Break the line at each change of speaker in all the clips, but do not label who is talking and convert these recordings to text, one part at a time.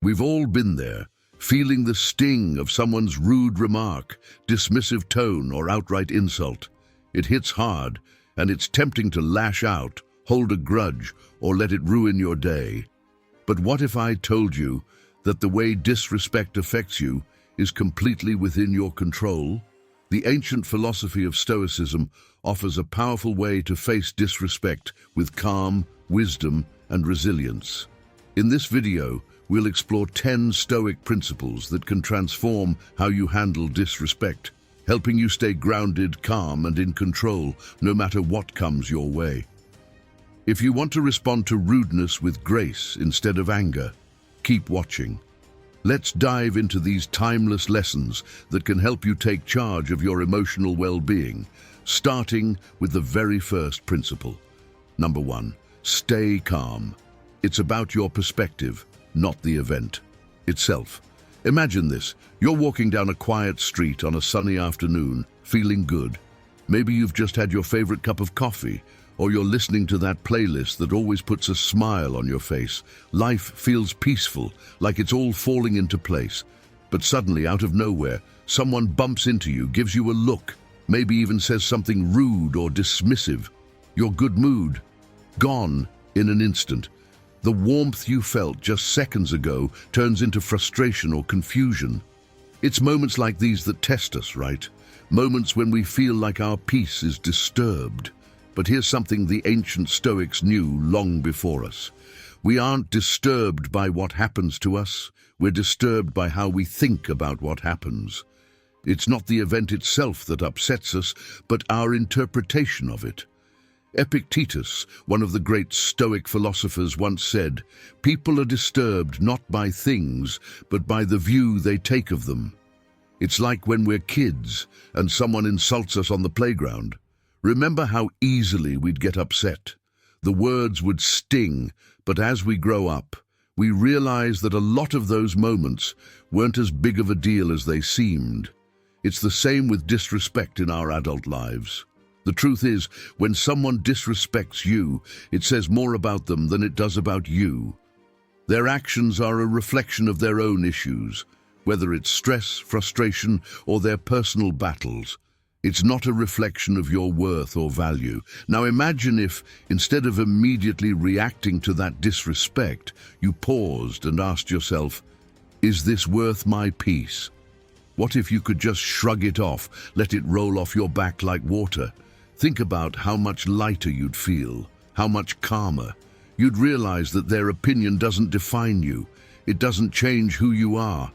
We've all been there, feeling the sting of someone's rude remark, dismissive tone, or outright insult. It hits hard, and it's tempting to lash out, hold a grudge, or let it ruin your day. But what if I told you that the way disrespect affects you is completely within your control? The ancient philosophy of Stoicism offers a powerful way to face disrespect with calm, wisdom, and resilience. In this video, we'll explore 10 Stoic principles that can transform how you handle disrespect, helping you stay grounded, calm, and in control, no matter what comes your way. If you want to respond to rudeness with grace instead of anger, keep watching. Let's dive into these timeless lessons that can help you take charge of your emotional well-being, starting with the very first principle. Number 1, stay calm. It's about your perspective, not the event itself. Imagine this. You're walking down a quiet street on a sunny afternoon, feeling good. Maybe you've just had your favorite cup of coffee, or you're listening to that playlist that always puts a smile on your face. Life feels peaceful, like it's all falling into place. But suddenly, out of nowhere, someone bumps into you, gives you a look, maybe even says something rude or dismissive. Your good mood, gone in an instant. The warmth you felt just seconds ago turns into frustration or confusion. It's moments like these that test us, right? Moments when we feel like our peace is disturbed. But here's something the ancient Stoics knew long before us. We aren't disturbed by what happens to us. We're disturbed by how we think about what happens. It's not the event itself that upsets us, but our interpretation of it. Epictetus, one of the great Stoic philosophers, once said, "People are disturbed not by things, but by the view they take of them." It's like when we're kids and someone insults us on the playground. Remember how easily we'd get upset. The words would sting, but as we grow up, we realize that a lot of those moments weren't as big of a deal as they seemed. It's the same with disrespect in our adult lives. The truth is, when someone disrespects you, it says more about them than it does about you. Their actions are a reflection of their own issues, whether it's stress, frustration, or their personal battles. It's not a reflection of your worth or value. Now imagine if, instead of immediately reacting to that disrespect, you paused and asked yourself, is this worth my peace? What if you could just shrug it off, let it roll off your back like water? Think about how much lighter you'd feel, how much calmer. You'd realize that their opinion doesn't define you. It doesn't change who you are.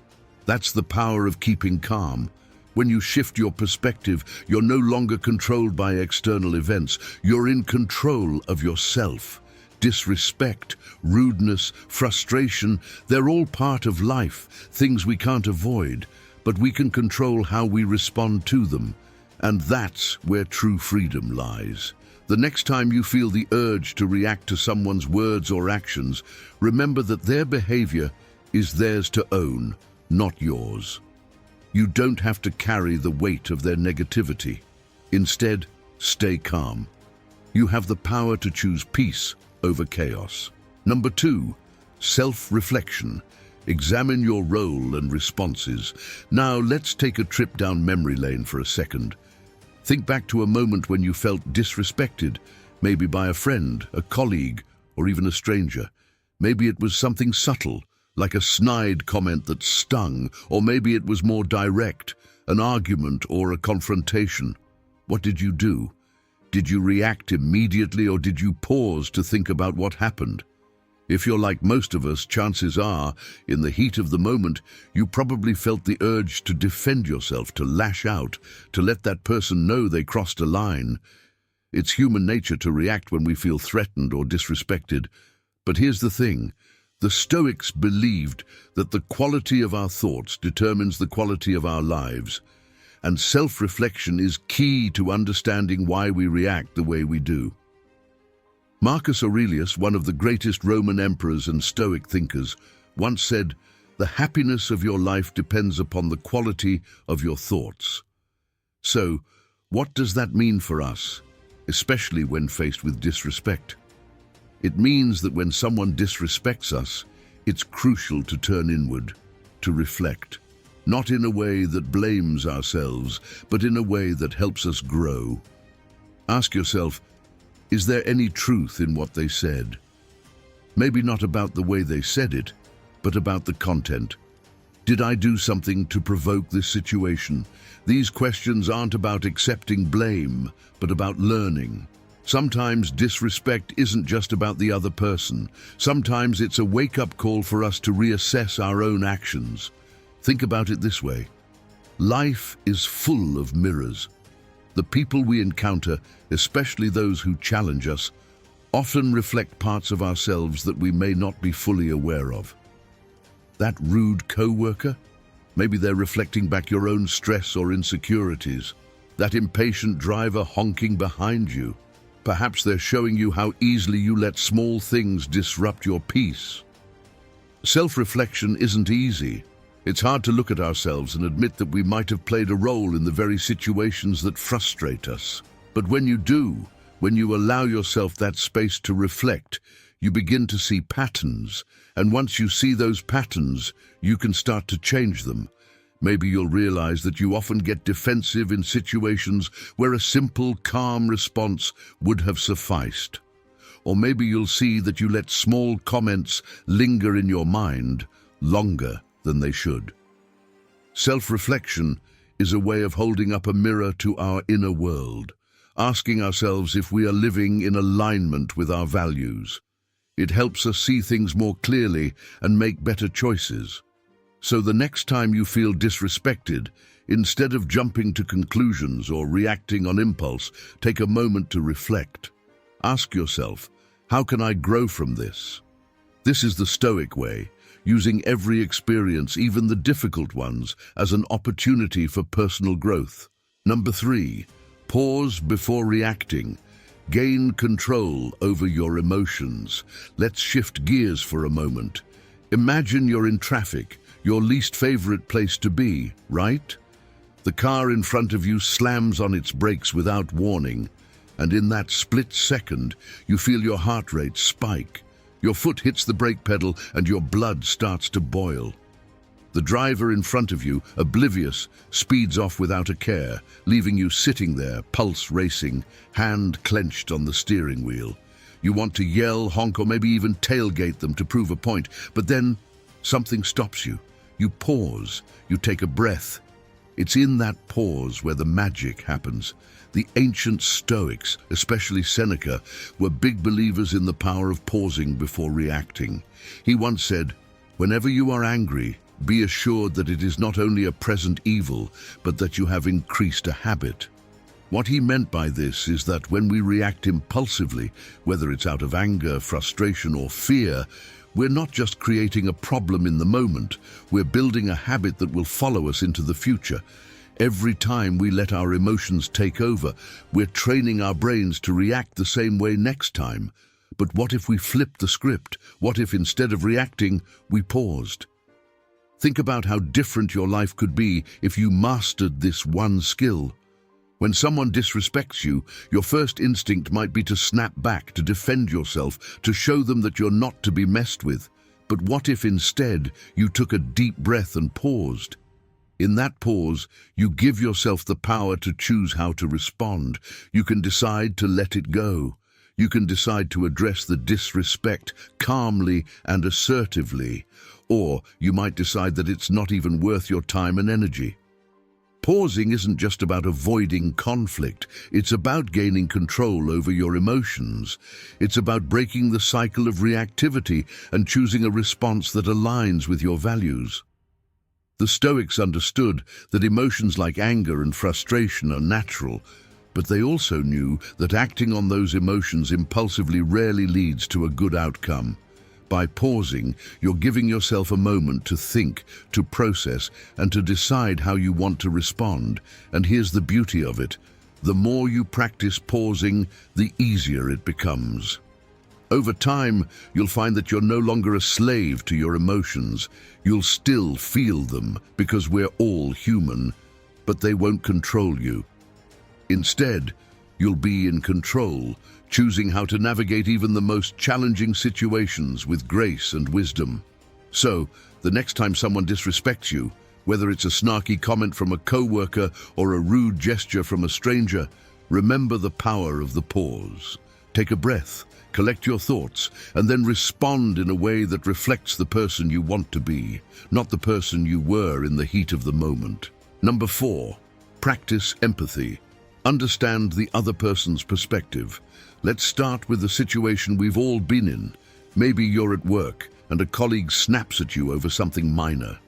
That's the power of keeping calm. When you shift your perspective, you're no longer controlled by external events. You're in control of yourself. Disrespect, rudeness, frustration, they're all part of life, things we can't avoid, but we can control how we respond to them. And that's where true freedom lies. The next time you feel the urge to react to someone's words or actions, remember that their behavior is theirs to own, not yours. You don't have to carry the weight of their negativity. Instead, stay calm. You have the power to choose peace over chaos. Number 2, self-reflection. Examine your role and responses. Now, let's take a trip down memory lane for a second. Think back to a moment when you felt disrespected, maybe by a friend, a colleague, or even a stranger. Maybe it was something subtle, like a snide comment that stung, or maybe it was more direct, an argument or a confrontation. What did you do? Did you react immediately, or did you pause to think about what happened? If you're like most of us, chances are, in the heat of the moment, you probably felt the urge to defend yourself, to lash out, to let that person know they crossed a line. It's human nature to react when we feel threatened or disrespected. But here's the thing. The Stoics believed that the quality of our thoughts determines the quality of our lives, and self-reflection is key to understanding why we react the way we do. Marcus Aurelius, one of the greatest Roman emperors and Stoic thinkers, once said, "The happiness of your life depends upon the quality of your thoughts." So, what does that mean for us, especially when faced with disrespect? It means that when someone disrespects us, it's crucial to turn inward, to reflect, not in a way that blames ourselves, but in a way that helps us grow. Ask yourself, is there any truth in what they said? Maybe not about the way they said it, but about the content. Did I do something to provoke this situation? These questions aren't about accepting blame, but about learning. Sometimes disrespect isn't just about the other person. Sometimes it's a wake-up call for us to reassess our own actions. Think about it this way. Life is full of mirrors. The people we encounter, especially those who challenge us, often reflect parts of ourselves that we may not be fully aware of. That rude co-worker? Maybe they're reflecting back your own stress or insecurities. That impatient driver honking behind you. Perhaps they're showing you how easily you let small things disrupt your peace. Self-reflection isn't easy. It's hard to look at ourselves and admit that we might have played a role in the very situations that frustrate us. But when you do, when you allow yourself that space to reflect, you begin to see patterns. And once you see those patterns, you can start to change them. Maybe you'll realize that you often get defensive in situations where a simple, calm response would have sufficed. Or maybe you'll see that you let small comments linger in your mind longer than they should. Self-reflection is a way of holding up a mirror to our inner world, asking ourselves if we are living in alignment with our values. It helps us see things more clearly and make better choices. So the next time you feel disrespected, instead of jumping to conclusions or reacting on impulse, take a moment to reflect. Ask yourself, how can I grow from this? This is the Stoic way, using every experience, even the difficult ones, as an opportunity for personal growth. Number 3, pause before reacting. Gain control over your emotions. Let's shift gears for a moment. Imagine you're in traffic, your least favorite place to be, right? The car in front of you slams on its brakes without warning, and in that split second, you feel your heart rate spike. Your foot hits the brake pedal and your blood starts to boil. The driver in front of you, oblivious, speeds off without a care, leaving you sitting there, pulse racing, hand clenched on the steering wheel. You want to yell, honk, or maybe even tailgate them to prove a point, but then something stops you. You pause, you take a breath. It's in that pause where the magic happens. The ancient Stoics, especially Seneca, were big believers in the power of pausing before reacting. He once said, "Whenever you are angry, be assured that it is not only a present evil, but that you have increased a habit." What he meant by this is that when we react impulsively, whether it's out of anger, frustration, or fear, we're not just creating a problem in the moment, we're building a habit that will follow us into the future. Every time we let our emotions take over, we're training our brains to react the same way next time. But what if we flipped the script? What if instead of reacting, we paused? Think about how different your life could be if you mastered this one skill. When someone disrespects you, your first instinct might be to snap back, to defend yourself, to show them that you're not to be messed with. But what if instead you took a deep breath and paused? In that pause, you give yourself the power to choose how to respond. You can decide to let it go. You can decide to address the disrespect calmly and assertively. Or you might decide that it's not even worth your time and energy. Pausing isn't just about avoiding conflict. It's about gaining control over your emotions. It's about breaking the cycle of reactivity and choosing a response that aligns with your values. The Stoics understood that emotions like anger and frustration are natural, but they also knew that acting on those emotions impulsively rarely leads to a good outcome. By pausing, you're giving yourself a moment to think, to process, and to decide how you want to respond. And here's the beauty of it. The more you practice pausing, the easier it becomes. Over time, you'll find that you're no longer a slave to your emotions. You'll still feel them, because we're all human, but they won't control you. Instead, you'll be in control, choosing how to navigate even the most challenging situations with grace and wisdom. So, the next time someone disrespects you, whether it's a snarky comment from a coworker or a rude gesture from a stranger, remember the power of the pause. Take a breath, collect your thoughts, and then respond in a way that reflects the person you want to be, not the person you were in the heat of the moment. Number 4, practice empathy. Understand the other person's perspective. Let's start with the situation we've all been in. Maybe you're at work and a colleague snaps at you over something minor.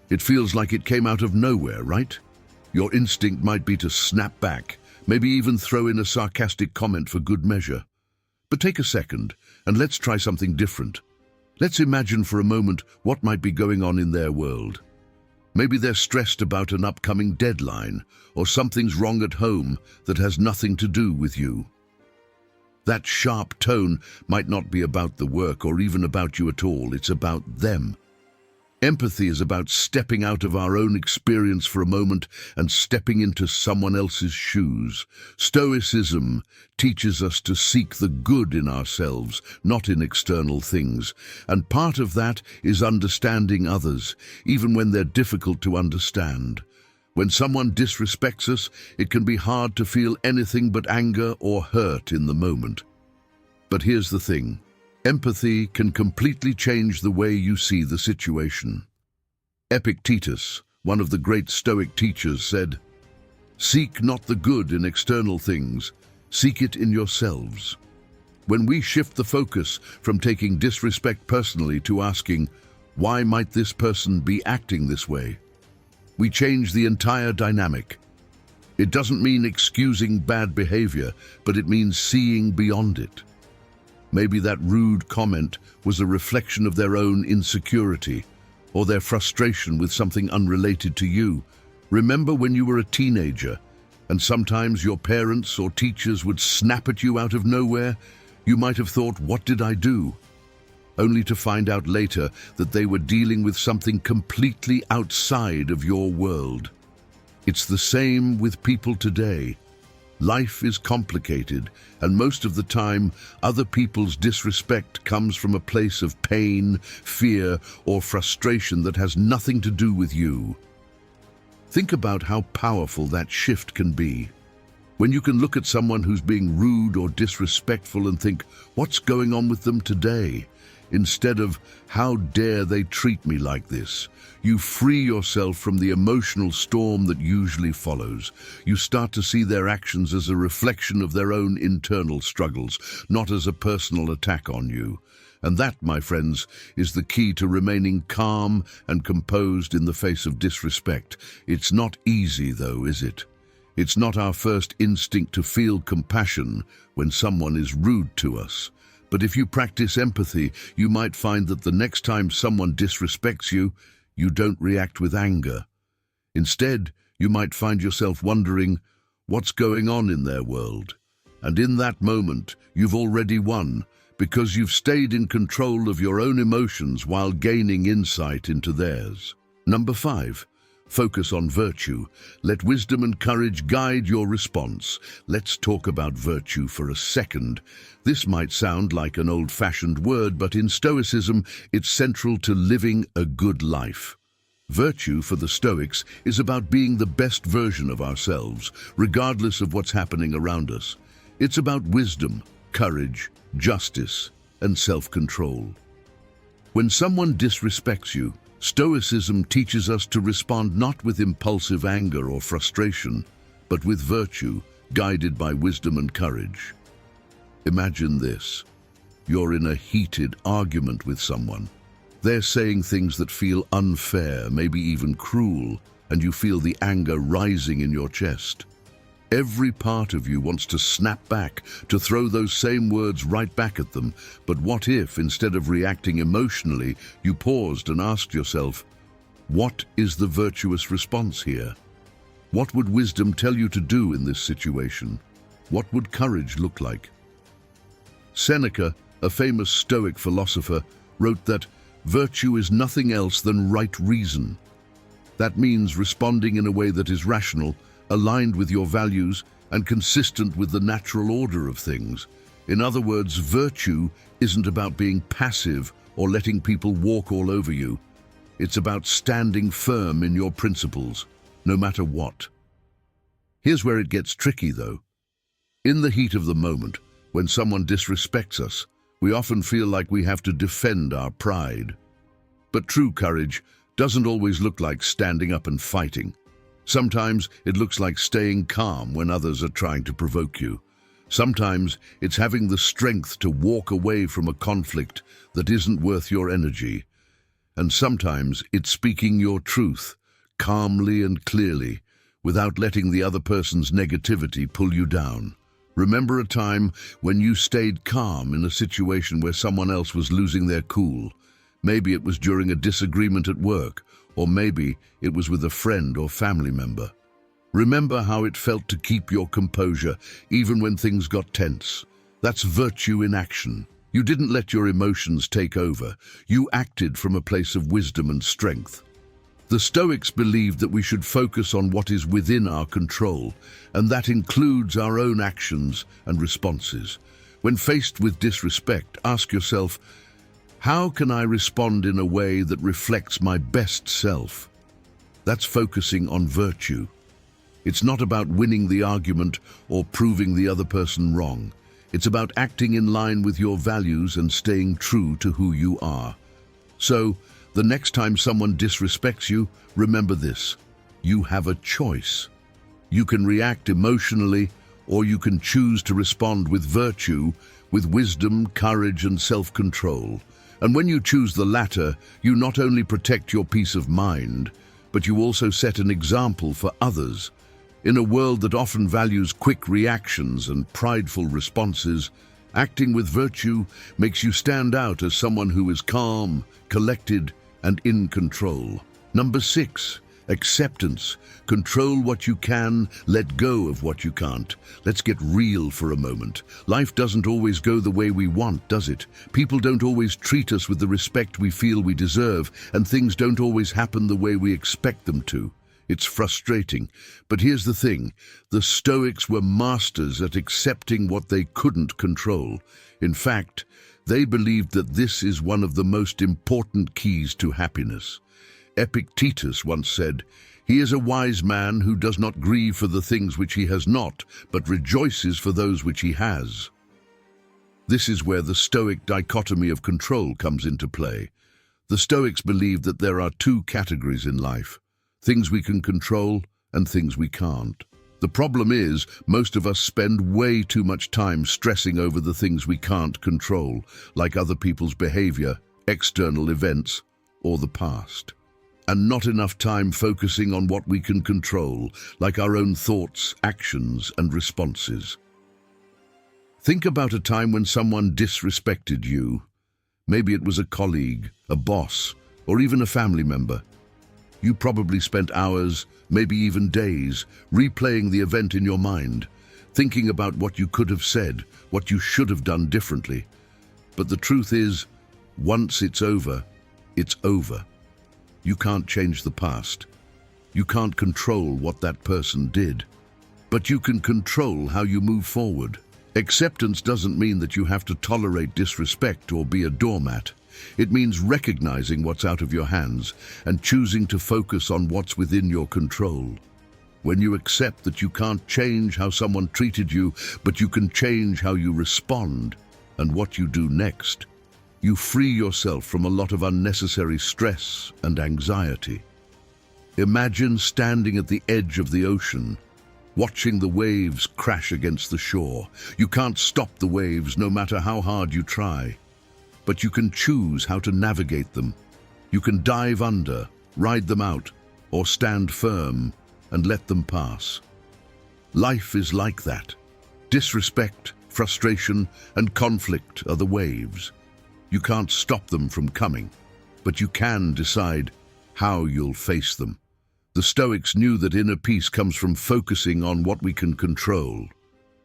It feels like it came out of nowhere, right? Your instinct might be to snap back, maybe even throw in a sarcastic comment for good measure. But take a second and let's try something different. Let's imagine for a moment what might be going on in their world. Maybe they're stressed about an upcoming deadline, or something's wrong at home that has nothing to do with you. That sharp tone might not be about the work or even about you at all. It's about them. Empathy is about stepping out of our own experience for a moment and stepping into someone else's shoes. Stoicism teaches us to seek the good in ourselves, not in external things. And part of that is understanding others, even when they're difficult to understand. When someone disrespects us, it can be hard to feel anything but anger or hurt in the moment. But here's the thing. Empathy can completely change the way you see the situation. Epictetus, one of the great Stoic teachers, said, "Seek not the good in external things, seek it in yourselves." When we shift the focus from taking disrespect personally to asking, why might this person be acting this way? We change the entire dynamic. It doesn't mean excusing bad behavior, but it means seeing beyond it. Maybe that rude comment was a reflection of their own insecurity or their frustration with something unrelated to you. Remember when you were a teenager and sometimes your parents or teachers would snap at you out of nowhere? You might have thought, "What did I do?" Only to find out later that they were dealing with something completely outside of your world. It's the same with people today. Life is complicated, and most of the time, other people's disrespect comes from a place of pain, fear, or frustration that has nothing to do with you. Think about how powerful that shift can be. When you can look at someone who's being rude or disrespectful and think, what's going on with them today? Instead of, how dare they treat me like this? You free yourself from the emotional storm that usually follows. You start to see their actions as a reflection of their own internal struggles, not as a personal attack on you. And that, my friends, is the key to remaining calm and composed in the face of disrespect. It's not easy, though, is it? It's not our first instinct to feel compassion when someone is rude to us. But if you practice empathy, you might find that the next time someone disrespects you, you don't react with anger. Instead, you might find yourself wondering, what's going on in their world? And in that moment, you've already won, because you've stayed in control of your own emotions while gaining insight into theirs. Number 5. Focus on virtue. Let wisdom and courage guide your response. Let's talk about virtue for a second. This might sound like an old-fashioned word, but in Stoicism, it's central to living a good life. Virtue, for the Stoics, is about being the best version of ourselves, regardless of what's happening around us. It's about wisdom, courage, justice, and self-control. When someone disrespects you, Stoicism teaches us to respond not with impulsive anger or frustration, but with virtue, guided by wisdom and courage. Imagine this. You're in a heated argument with someone. They're saying things that feel unfair, maybe even cruel, and you feel the anger rising in your chest. Every part of you wants to snap back, to throw those same words right back at them. But what if, instead of reacting emotionally, you paused and asked yourself, what is the virtuous response here? What would wisdom tell you to do in this situation? What would courage look like? Seneca, a famous Stoic philosopher, wrote that virtue is nothing else than right reason. That means responding in a way that is rational, aligned with your values, and consistent with the natural order of things. In other words, virtue isn't about being passive or letting people walk all over you. It's about standing firm in your principles, no matter what. Here's where it gets tricky, though. In the heat of the moment, when someone disrespects us, we often feel like we have to defend our pride. But true courage doesn't always look like standing up and fighting. Sometimes it looks like staying calm when others are trying to provoke you. Sometimes it's having the strength to walk away from a conflict that isn't worth your energy. And sometimes it's speaking your truth, calmly and clearly, without letting the other person's negativity pull you down. Remember a time when you stayed calm in a situation where someone else was losing their cool. Maybe it was during a disagreement at work, or maybe it was with a friend or family member. Remember how it felt to keep your composure, even when things got tense. That's virtue in action. You didn't let your emotions take over. You acted from a place of wisdom and strength. The Stoics believed that we should focus on what is within our control, and that includes our own actions and responses. When faced with disrespect, ask yourself, how can I respond in a way that reflects my best self? That's focusing on virtue. It's not about winning the argument or proving the other person wrong. It's about acting in line with your values and staying true to who you are. So, the next time someone disrespects you, remember this: you have a choice. You can react emotionally, or you can choose to respond with virtue, with wisdom, courage, and self-control. And when you choose the latter, you not only protect your peace of mind, but you also set an example for others. In a world that often values quick reactions and prideful responses, acting with virtue makes you stand out as someone who is calm, collected, and in control. Number 6, acceptance. Control what you can, let go of what you can't. Let's get real for a moment. Life doesn't always go the way we want, does it? People don't always treat us with the respect we feel we deserve, and things don't always happen the way we expect them to. It's frustrating, but here's the thing. The Stoics were masters at accepting what they couldn't control. In fact, they believed that this is one of the most important keys to happiness. Epictetus once said, "He is a wise man who does not grieve for the things which he has not, but rejoices for those which he has." This is where the Stoic dichotomy of control comes into play. The Stoics believed that there are two categories in life: things we can control and things we can't. The problem is, most of us spend way too much time stressing over the things we can't control, like other people's behavior, external events, or the past. And not enough time focusing on what we can control, like our own thoughts, actions, and responses. Think about a time when someone disrespected you. Maybe it was a colleague, a boss, or even a family member. You probably spent hours, maybe even days, replaying the event in your mind, thinking about what you could have said, what you should have done differently. But the truth is, once it's over, it's over. You can't change the past. You can't control what that person did. But you can control how you move forward. Acceptance doesn't mean that you have to tolerate disrespect or be a doormat. It means recognizing what's out of your hands and choosing to focus on what's within your control. When you accept that you can't change how someone treated you, but you can change how you respond and what you do next, you free yourself from a lot of unnecessary stress and anxiety. Imagine standing at the edge of the ocean, watching the waves crash against the shore. You can't stop the waves no matter how hard you try. But you can choose how to navigate them. You can dive under, ride them out, or stand firm and let them pass. Life is like that. Disrespect, frustration, and conflict are the waves. You can't stop them from coming, but you can decide how you'll face them. The Stoics knew that inner peace comes from focusing on what we can control.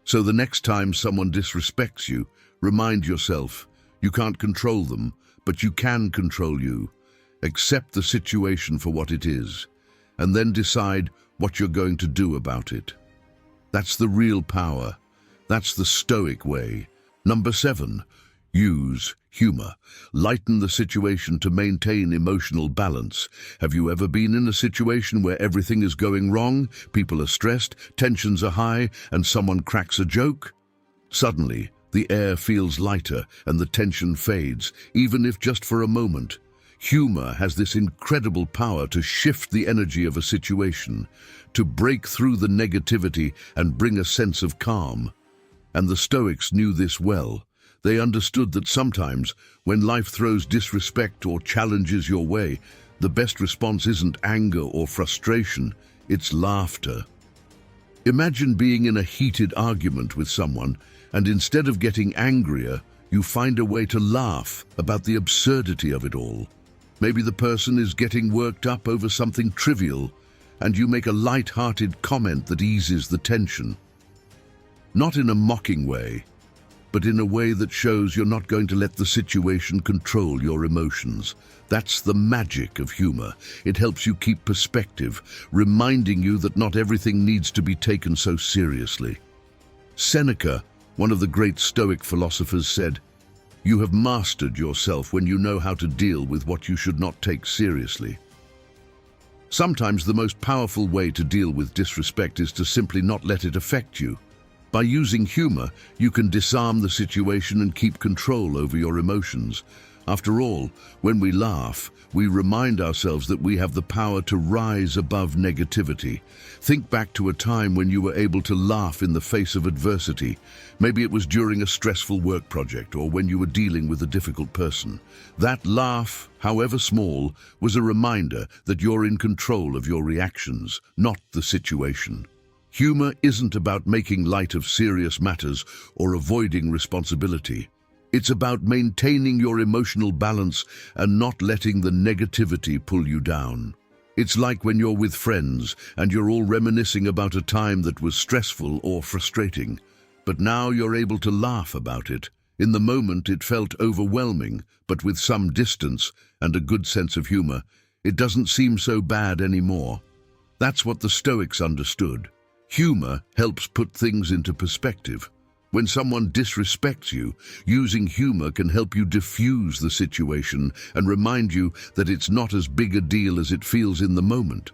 So the next time someone disrespects you, remind yourself, you can't control them, but you can control you. Accept the situation for what it is, and then decide what you're going to do about it. That's the real power. That's the Stoic way. Number 7, Use humor. Lighten the situation to maintain emotional balance. Have you ever been in a situation where everything is going wrong, people are stressed, tensions are high, and someone cracks a joke? Suddenly, the air feels lighter and the tension fades, even if just for a moment. Humor has this incredible power to shift the energy of a situation, to break through the negativity and bring a sense of calm. And the Stoics knew this well. They understood that sometimes, when life throws disrespect or challenges your way, the best response isn't anger or frustration, it's laughter. Imagine being in a heated argument with someone, and instead of getting angrier, you find a way to laugh about the absurdity of it all. Maybe the person is getting worked up over something trivial, and you make a light-hearted comment that eases the tension. Not in a mocking way, but in a way that shows you're not going to let the situation control your emotions. That's the magic of humor. It helps you keep perspective, reminding you that not everything needs to be taken so seriously. Seneca, one of the great Stoic philosophers, said, "You have mastered yourself when you know how to deal with what you should not take seriously." Sometimes the most powerful way to deal with disrespect is to simply not let it affect you. By using humor, you can disarm the situation and keep control over your emotions. After all, when we laugh, we remind ourselves that we have the power to rise above negativity. Think back to a time when you were able to laugh in the face of adversity. Maybe it was during a stressful work project or when you were dealing with a difficult person. That laugh, however small, was a reminder that you're in control of your reactions, not the situation. Humor isn't about making light of serious matters or avoiding responsibility. It's about maintaining your emotional balance and not letting the negativity pull you down. It's like when you're with friends and you're all reminiscing about a time that was stressful or frustrating, but now you're able to laugh about it. In the moment it felt overwhelming, but with some distance and a good sense of humor, it doesn't seem so bad anymore. That's what the Stoics understood. Humor helps put things into perspective. When someone disrespects you, using humor can help you diffuse the situation and remind you that it's not as big a deal as it feels in the moment.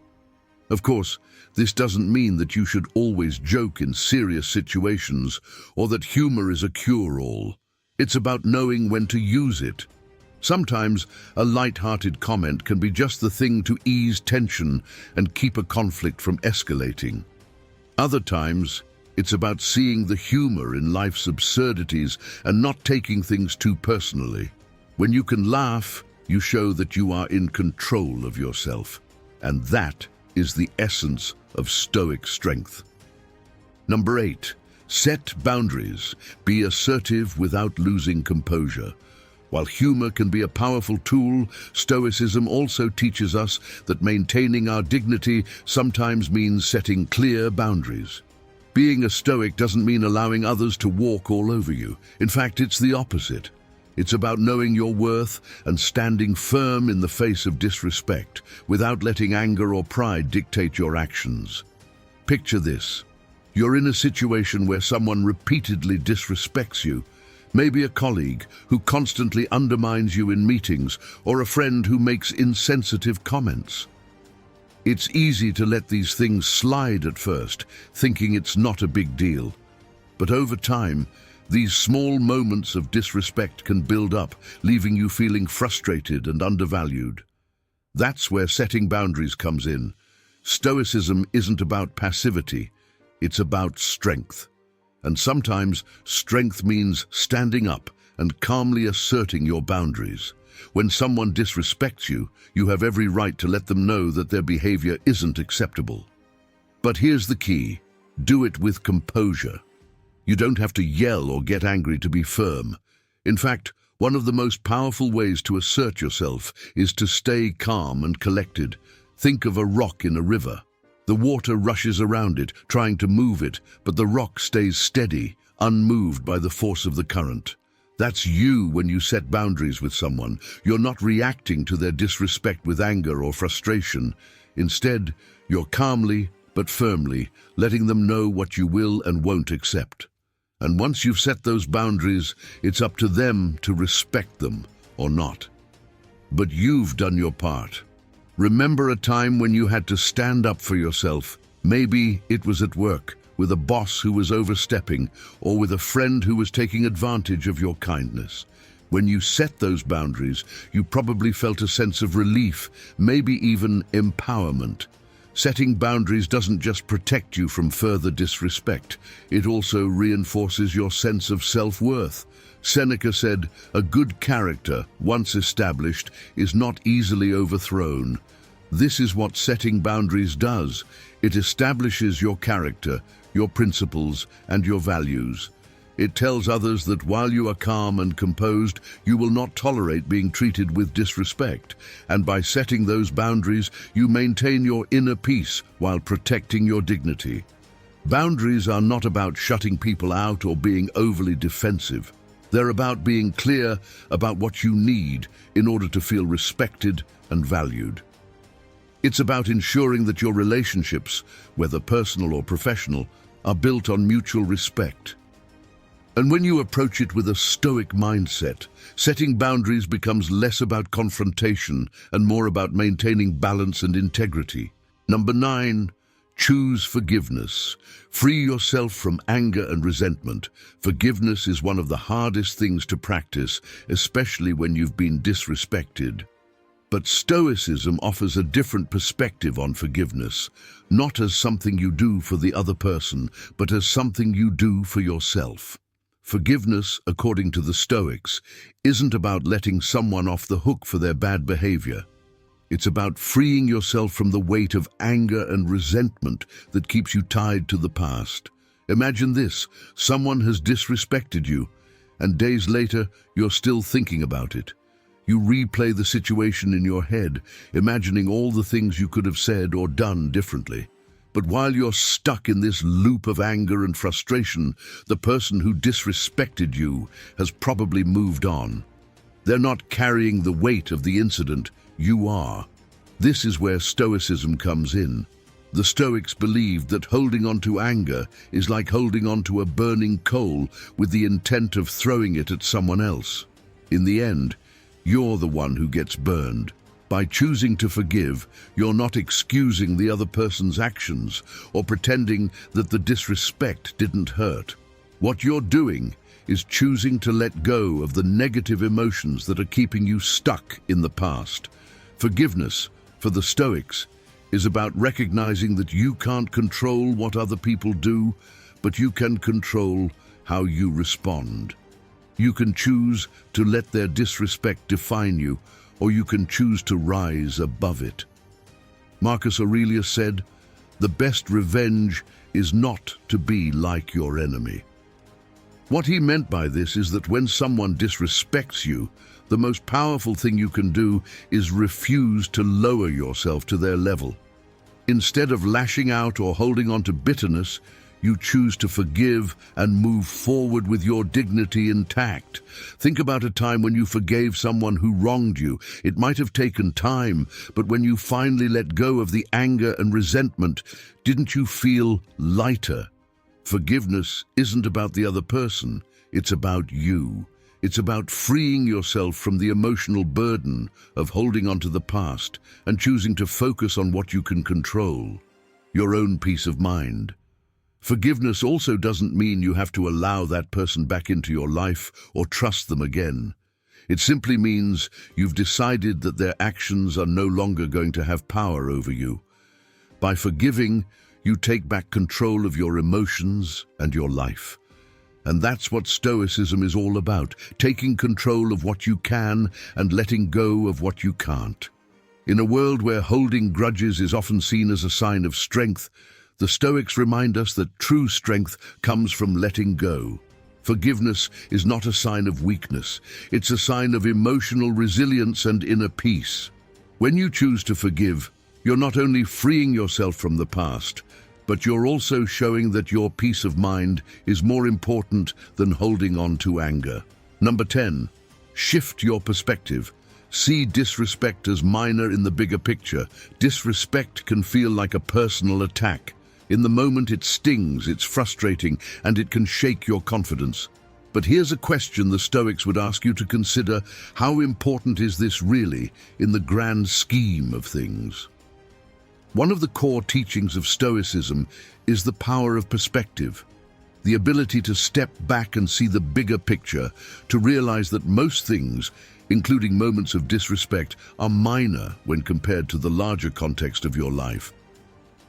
Of course, this doesn't mean that you should always joke in serious situations or that humor is a cure-all. It's about knowing when to use it. Sometimes a light-hearted comment can be just the thing to ease tension and keep a conflict from escalating. Other times, it's about seeing the humor in life's absurdities and not taking things too personally. When you can laugh, you show that you are in control of yourself. And that is the essence of Stoic strength. Number 8, set boundaries. Be assertive without losing composure. While humor can be a powerful tool, Stoicism also teaches us that maintaining our dignity sometimes means setting clear boundaries. Being a Stoic doesn't mean allowing others to walk all over you. In fact, it's the opposite. It's about knowing your worth and standing firm in the face of disrespect, without letting anger or pride dictate your actions. Picture this. You're in a situation where someone repeatedly disrespects you. Maybe a colleague who constantly undermines you in meetings, or a friend who makes insensitive comments. It's easy to let these things slide at first, thinking it's not a big deal. But over time, these small moments of disrespect can build up, leaving you feeling frustrated and undervalued. That's where setting boundaries comes in. Stoicism isn't about passivity, it's about strength. And sometimes strength means standing up and calmly asserting your boundaries. When someone disrespects you, you have every right to let them know that their behavior isn't acceptable. But here's the key: do it with composure. You don't have to yell or get angry to be firm. In fact, one of the most powerful ways to assert yourself is to stay calm and collected. Think of a rock in a river. The water rushes around it, trying to move it, but the rock stays steady, unmoved by the force of the current. That's you when you set boundaries with someone. You're not reacting to their disrespect with anger or frustration. Instead, you're calmly but firmly letting them know what you will and won't accept. And once you've set those boundaries, it's up to them to respect them or not. But you've done your part. Remember a time when you had to stand up for yourself. Maybe it was at work, with a boss who was overstepping, or with a friend who was taking advantage of your kindness. When you set those boundaries, you probably felt a sense of relief, maybe even empowerment. Setting boundaries doesn't just protect you from further disrespect, it also reinforces your sense of self-worth. Seneca said, "A good character, once established, is not easily overthrown." This is what setting boundaries does. It establishes your character, your principles, and your values. It tells others that while you are calm and composed, you will not tolerate being treated with disrespect. And by setting those boundaries, you maintain your inner peace while protecting your dignity. Boundaries are not about shutting people out or being overly defensive. They're about being clear about what you need in order to feel respected and valued. It's about ensuring that your relationships, whether personal or professional, are built on mutual respect. And when you approach it with a stoic mindset, setting boundaries becomes less about confrontation and more about maintaining balance and integrity. Number 9, choose forgiveness. Free yourself from anger and resentment. Forgiveness is one of the hardest things to practice, especially when you've been disrespected. But Stoicism offers a different perspective on forgiveness, not as something you do for the other person, but as something you do for yourself. Forgiveness, according to the Stoics, isn't about letting someone off the hook for their bad behavior. It's about freeing yourself from the weight of anger and resentment that keeps you tied to the past. Imagine this: someone has disrespected you, and days later, you're still thinking about it. You replay the situation in your head, imagining all the things you could have said or done differently. But while you're stuck in this loop of anger and frustration, the person who disrespected you has probably moved on. They're not carrying the weight of the incident, you are. This is where Stoicism comes in. The Stoics believed that holding on to anger is like holding on to a burning coal with the intent of throwing it at someone else. In the end, you're the one who gets burned. By choosing to forgive, you're not excusing the other person's actions or pretending that the disrespect didn't hurt. What you're doing is choosing to let go of the negative emotions that are keeping you stuck in the past. Forgiveness, for the Stoics, is about recognizing that you can't control what other people do, but you can control how you respond. You can choose to let their disrespect define you, or you can choose to rise above it. Marcus Aurelius said, "The best revenge is not to be like your enemy." What he meant by this is that when someone disrespects you, the most powerful thing you can do is refuse to lower yourself to their level. Instead of lashing out or holding on to bitterness, you choose to forgive and move forward with your dignity intact. Think about a time when you forgave someone who wronged you. It might have taken time, but when you finally let go of the anger and resentment, didn't you feel lighter? Forgiveness isn't about the other person, it's about you. It's about freeing yourself from the emotional burden of holding on to the past and choosing to focus on what you can control, your own peace of mind. Forgiveness also doesn't mean you have to allow that person back into your life or trust them again. It simply means you've decided that their actions are no longer going to have power over you. By forgiving, you take back control of your emotions and your life. And that's what Stoicism is all about, taking control of what you can and letting go of what you can't. In a world where holding grudges is often seen as a sign of strength, the Stoics remind us that true strength comes from letting go. Forgiveness is not a sign of weakness. It's a sign of emotional resilience and inner peace. When you choose to forgive, you're not only freeing yourself from the past, but you're also showing that your peace of mind is more important than holding on to anger. Number 10, shift your perspective. See disrespect as minor in the bigger picture. Disrespect can feel like a personal attack. In the moment it stings, it's frustrating, and it can shake your confidence. But here's a question the Stoics would ask you to consider: how important is this really in the grand scheme of things? One of the core teachings of Stoicism is the power of perspective, the ability to step back and see the bigger picture, to realize that most things, including moments of disrespect, are minor when compared to the larger context of your life.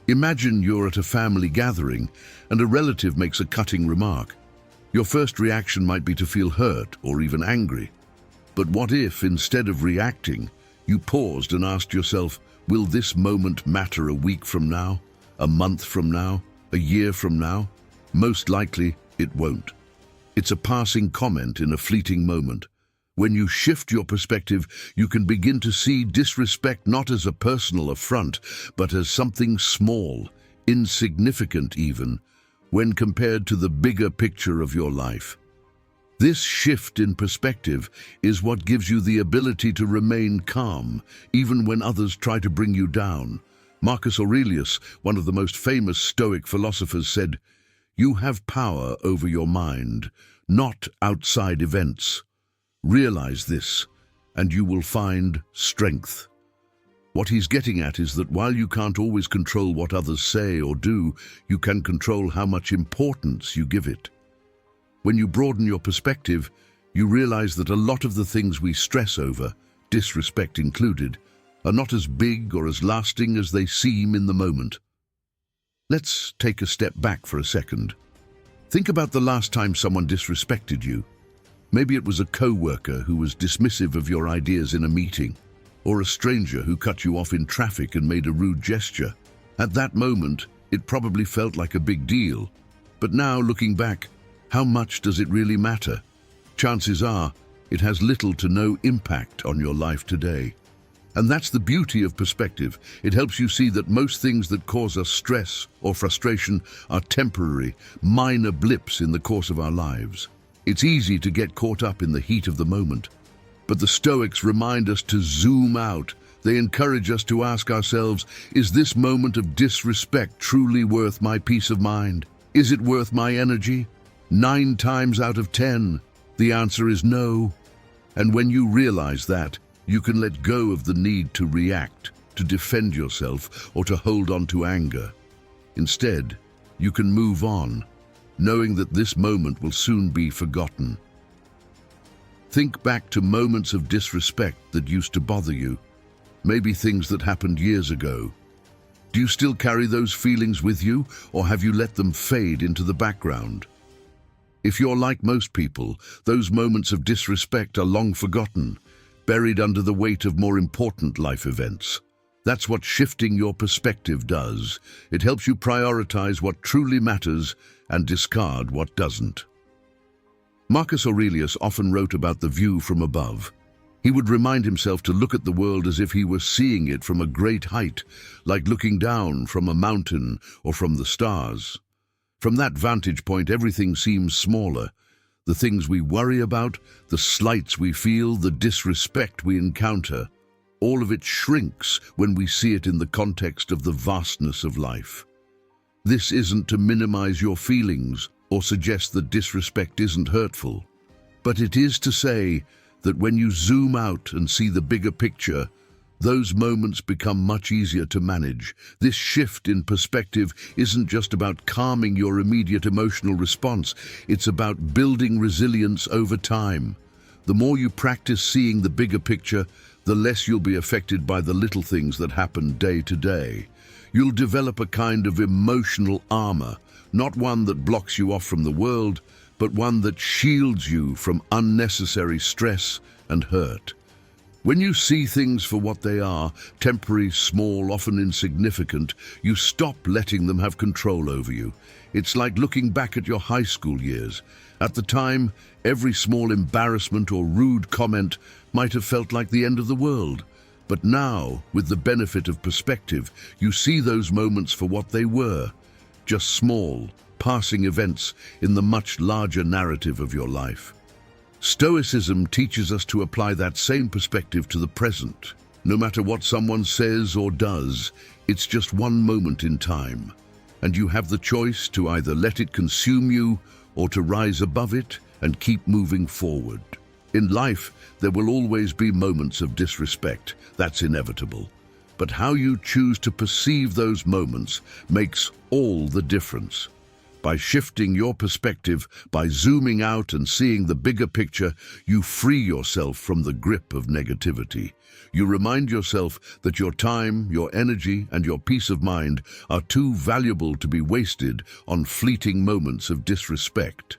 Imagine you're at a family gathering and a relative makes a cutting remark. Your first reaction might be to feel hurt or even angry. But what if, instead of reacting, you paused and asked yourself, will this moment matter a week from now, a month from now, a year from now? Most likely, it won't. It's a passing comment in a fleeting moment. When you shift your perspective, you can begin to see disrespect not as a personal affront, but as something small, insignificant even, when compared to the bigger picture of your life. This shift in perspective is what gives you the ability to remain calm, even when others try to bring you down. Marcus Aurelius, one of the most famous Stoic philosophers, said, "You have power over your mind, not outside events. Realize this, and you will find strength." What he's getting at is that while you can't always control what others say or do, you can control how much importance you give it. When you broaden your perspective, you realize that a lot of the things we stress over, disrespect included, are not as big or as lasting as they seem in the moment. Let's take a step back for a second. Think about the last time someone disrespected you. Maybe it was a co-worker who was dismissive of your ideas in a meeting, or a stranger who cut you off in traffic and made a rude gesture. At that moment, it probably felt like a big deal. But now, looking back, how much does it really matter? Chances are, it has little to no impact on your life today. And that's the beauty of perspective. It helps you see that most things that cause us stress or frustration are temporary, minor blips in the course of our lives. It's easy to get caught up in the heat of the moment. But the Stoics remind us to zoom out. They encourage us to ask ourselves, is this moment of disrespect truly worth my peace of mind? Is it worth my energy? 9 times out of 10, the answer is no. And when you realize that, you can let go of the need to react, to defend yourself, or to hold on to anger. Instead, you can move on, knowing that this moment will soon be forgotten. Think back to moments of disrespect that used to bother you, maybe things that happened years ago. Do you still carry those feelings with you, or have you let them fade into the background? If you're like most people, those moments of disrespect are long forgotten, buried under the weight of more important life events. That's what shifting your perspective does. It helps you prioritize what truly matters and discard what doesn't. Marcus Aurelius often wrote about the view from above. He would remind himself to look at the world as if he were seeing it from a great height, like looking down from a mountain or from the stars. From that vantage point, everything seems smaller. The things we worry about, the slights we feel, the disrespect we encounter, all of it shrinks when we see it in the context of the vastness of life. This isn't to minimize your feelings or suggest that disrespect isn't hurtful, but it is to say that when you zoom out and see the bigger picture, those moments become much easier to manage. This shift in perspective isn't just about calming your immediate emotional response, it's about building resilience over time. The more you practice seeing the bigger picture, the less you'll be affected by the little things that happen day to day. You'll develop a kind of emotional armor, not one that blocks you off from the world, but one that shields you from unnecessary stress and hurt. When you see things for what they are, temporary, small, often insignificant, you stop letting them have control over you. It's like looking back at your high school years. At the time, every small embarrassment or rude comment might have felt like the end of the world. But now, with the benefit of perspective, you see those moments for what they were, just small, passing events in the much larger narrative of your life. Stoicism teaches us to apply that same perspective to the present. No matter what someone says or does, it's just one moment in time. and you have the choice to either let it consume you or to rise above it and keep moving forward. In life, there will always be moments of disrespect. That's inevitable. But how you choose to perceive those moments makes all the difference. By shifting your perspective, by zooming out and seeing the bigger picture, you free yourself from the grip of negativity. You remind yourself that your time, your energy, and your peace of mind are too valuable to be wasted on fleeting moments of disrespect.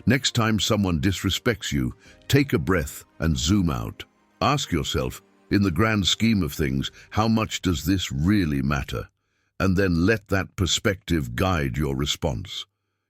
Next time someone disrespects you, take a breath and zoom out. Ask yourself, in the grand scheme of things, how much does this really matter? And then let that perspective guide your response.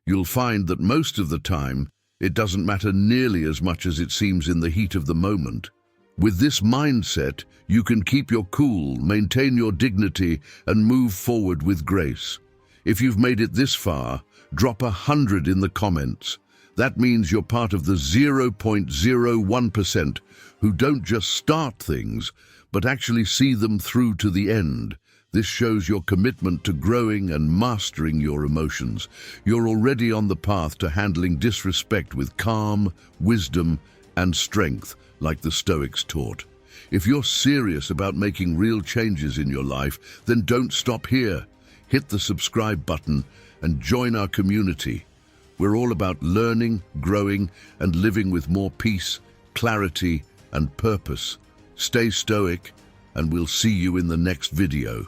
You'll find that most of the time, it doesn't matter nearly as much as it seems in the heat of the moment. With this mindset, you can keep your cool, maintain your dignity, and move forward with grace. If you've made it this far, drop 100 in the comments. That means you're part of the 0.01% who don't just start things, but actually see them through to the end. This shows your commitment to growing and mastering your emotions. You're already on the path to handling disrespect with calm, wisdom, and strength, like the Stoics taught. If you're serious about making real changes in your life, then don't stop here. Hit the subscribe button and join our community. We're all about learning, growing, and living with more peace, clarity, and purpose. Stay stoic, and we'll see you in the next video.